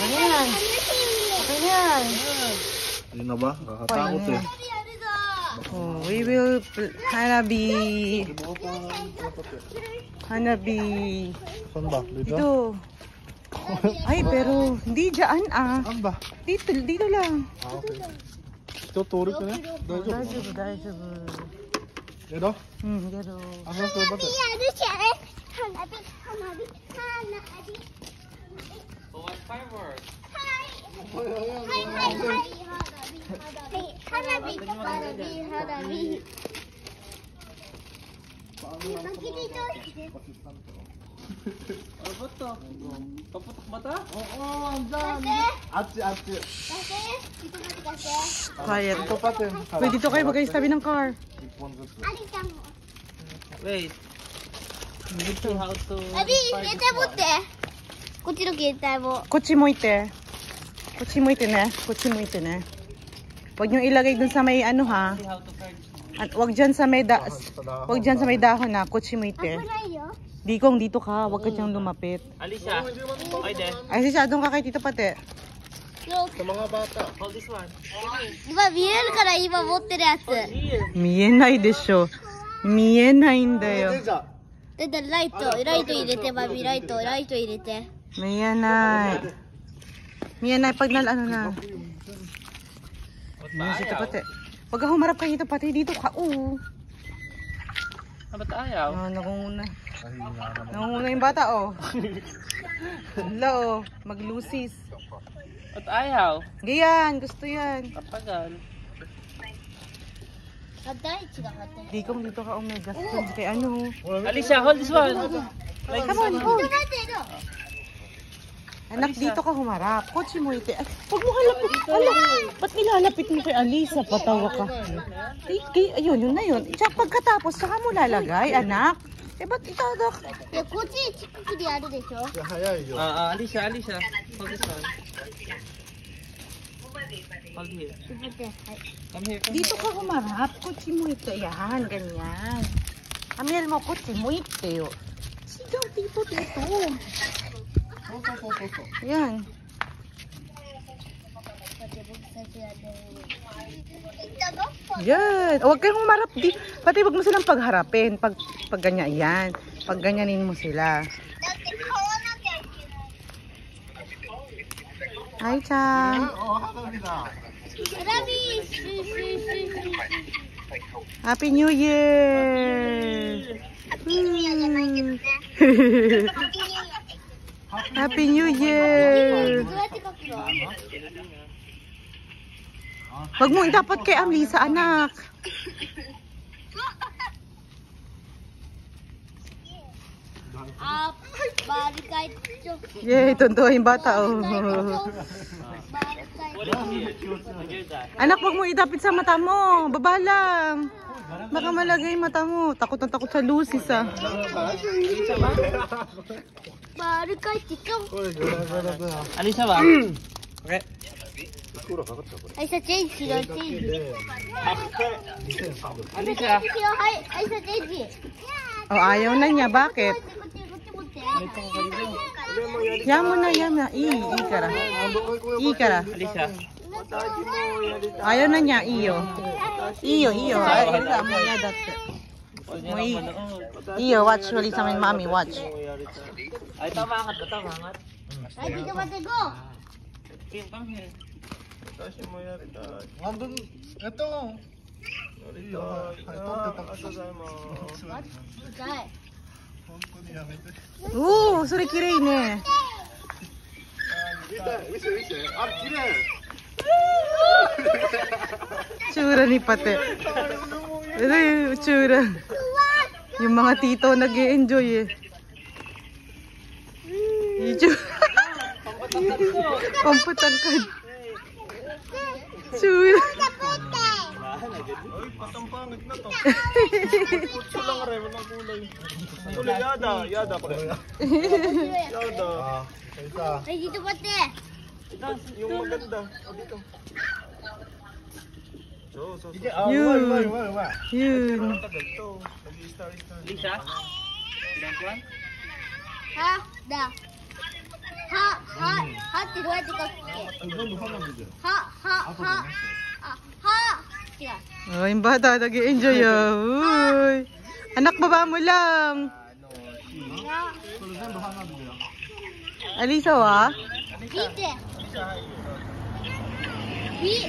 Ayan. Ayan. Yun na ba? Kakatakot eh. Oh, we will Hanabi. Hanabi. Saan ba? Dito. Ay, pero hindi dyan ah. Saan ba? Dito lang. Ah, okay. Ito, turik na yan. Daijoubu, daijoubu. Ito? Gero. Ano sa ba ito? Ano to? Paputok ba ta? Oo, andyan. Atsi. Quiet. Ito pa din. Pwede dito kayo mag-ayos tabi ng car. Wait. Need to how to... こっちの携帯も。 Kutsi mo ite. Kutsi mo ite ne. Kutsi mo ite ne. Huwag niyong ilagay dun sa may ano ha. See how to charge. At huwag dyan sa may huwag dyan sa may dahon na. Kutsi mo ite. ないよ。 Dikong dito ka. Huwag ka dyan lumapit. Alicia. Okay then. Ay, sisyadong ka kay Tito Pate. Sa mga bata. Hold this one. 今見えるから今持ってるやつ。 Here. 見えないでしょ。見えないんだよ。で、ライト入れて、マミライト入れて。 見えない。見えないpag ano na. Yan si Tito Pate. Huwag ka humarap kay Tito Pate. Dito ka. Oo. Ba't ayaw? Ah, nangunguna. Nangunguna yung bata oh. Hala oh. Maglusis. Ba't ayaw? Ganyan. Gusto yan. Kapagal. あ、第一が勝ってる。 Dikong dito ka omega. Kay ano. Alicia, hold this one. Like Come on, this one. hold. 待ってよ。 Anak, dito ka humarap. Kotse mo ite. Ay, huwag mo halapit. Ala, ba't nilalapit mo kay Alisa? Patawa ka. Ayun, yun na yun. Tsaka pagkatapos, saka mo lalagay, anak. Eh, ba't itadak? いや、こっち近くでやるでしょ。 Hayay yun. Alicia. Hold this one. Hold here. 待って、はい。 Come here. Dito ka humarap. Kotse mo ite. Yan, ganyan. Amel mo, kotse mo ite. Oh. Sigaw dito. Yan. 待って、僕たちやってる。 Yan. Huwag kayong humarap. Pati huwag mo silang pagharapin. Pag ganyan, yan. Pag ganyanin mo sila. だって買わなきゃいけない。 Hi, Chan. Oh, hanabi na. ラビー、シューシューシューシュー。 Happy New Year! Happy New Year! どうやって書くの？ Huwag mo dapat kay Amlisa, anak. Barikay. Yay, tonto yung bata, oh. What is here? Hear that? Anak, huwag mo idapit sa mata mo. Baba lang. Baka malagay yung mata mo. Takot na takot sa lusis, ah. Barikay. Alicia ba? Okay. アイサチェンジしろ、チェンジ。 Alicia. はい、アイサチェンジ。 Oh, ayaw na niya. Bakit? Yan mo na. Ikara. Alicia. Ayaw na niya, iyo. Iyo. Ay, wala mo niya dati. Iyo, watch. Wali sa amin, mami, watch. Ay, tama angat. Ay, dito ba go? Kim, come here. Nandun, ito. Suri kirei ne. Tsura ni Pate. Ito yung tsura. Yung mga tito nag-e-enjoy eh. Yung tsura. Pampatangkad. Tsura. Ay, patampangit na to. Kutso lang rin, walang kulay. Kulay, yada pa rin. Yada. Isa. Ay, dito pati. Yung maganda. O, dito. So. Yun. Yun. Ang tagal to. Nag-i-star. Alicia? You don't want? Ha? Da. はってどうやって書くっけは違う Oh, yung bata, nag-i-enjoy ah. Uy. Anak baba mo lang. Alisa wa? 見て見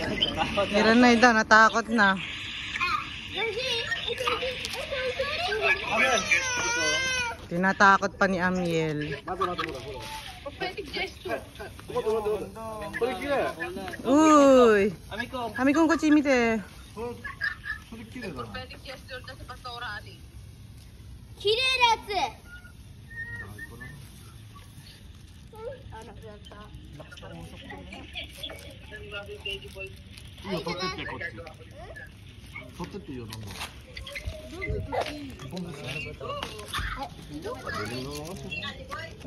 Meron na ito, natakot na. Tinatakot pa ni Amiel. Uy. Ami kong kuchimite. 綺麗なやつあ、なくなった取ってっていいよ、どんどん。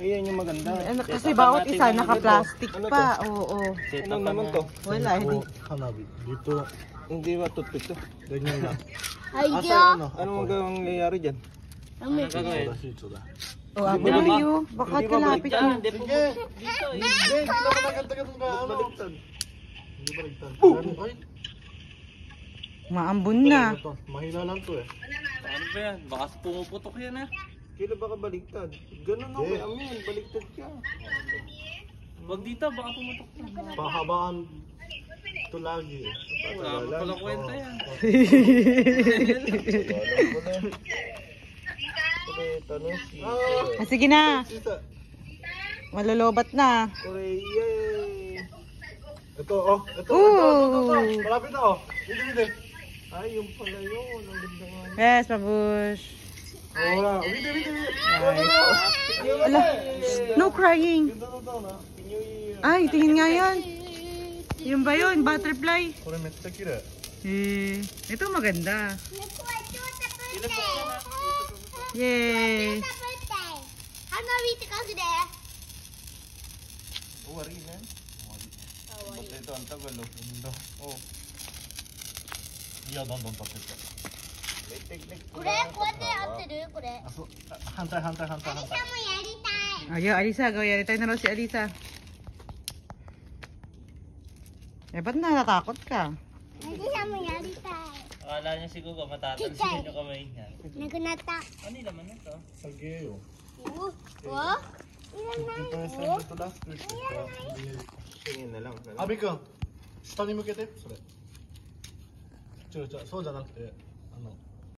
Ayan yung maganda. Ano, kasi bawat isa naka-plastic pa. Oo. Ano naman to? Wala, hindi. Hanabi. Dito. Hindi ba toothpick to? Ganyan lang. はい、行くよ Ano mangyayari dyan? Ano gagawin? Oh, abuyo. Baka kalapit Diyan, na. hindi po. Dito, eh. Hindi naman agad-agad nga. Baliktad. Hindi baliktad. Ay, Maambun na. mahina lang to eh. Ano ba yan? Baka pumuputok yan, ah. Kila baka baliktad? Ganun ako may amin, baliktad ka. Wag dito, baka pumutok yan. Pahabaan ito lagi eh. Wala pala kwenta yan. Ah, sige na. Malolobat na. Yay! Ito, oh. Ito. Malapit na, oh. Dito. Ay, yung pala yun. Ang ganda nga. Yes, Pabush. Wala. Dito. Ala, no crying. Ganda na. Ay, tingin nga yan. Yung ba yun? Butterfly? これめっちゃ綺麗。 Eh, ito maganda. Yay! 花火って書くで 終わりね。Ito ang tagal, oh. Ganda. Oh. いや、どんどん立ってって。これこうやって合ってるこれあ、そう。反対。アリさんもやりたい Ayo, Alisa, gawin tayo na raw si Alisa. Eh, ba't natatakot ka? アリさんもやりたい Akala niya siguro matatalsin yung kamay niya. なくなった Ano yung laman nito? Sige, oh. わ Ito yung ito last week. Tingin na lang. Abi君、下に向けて、それ。そうじゃなくて、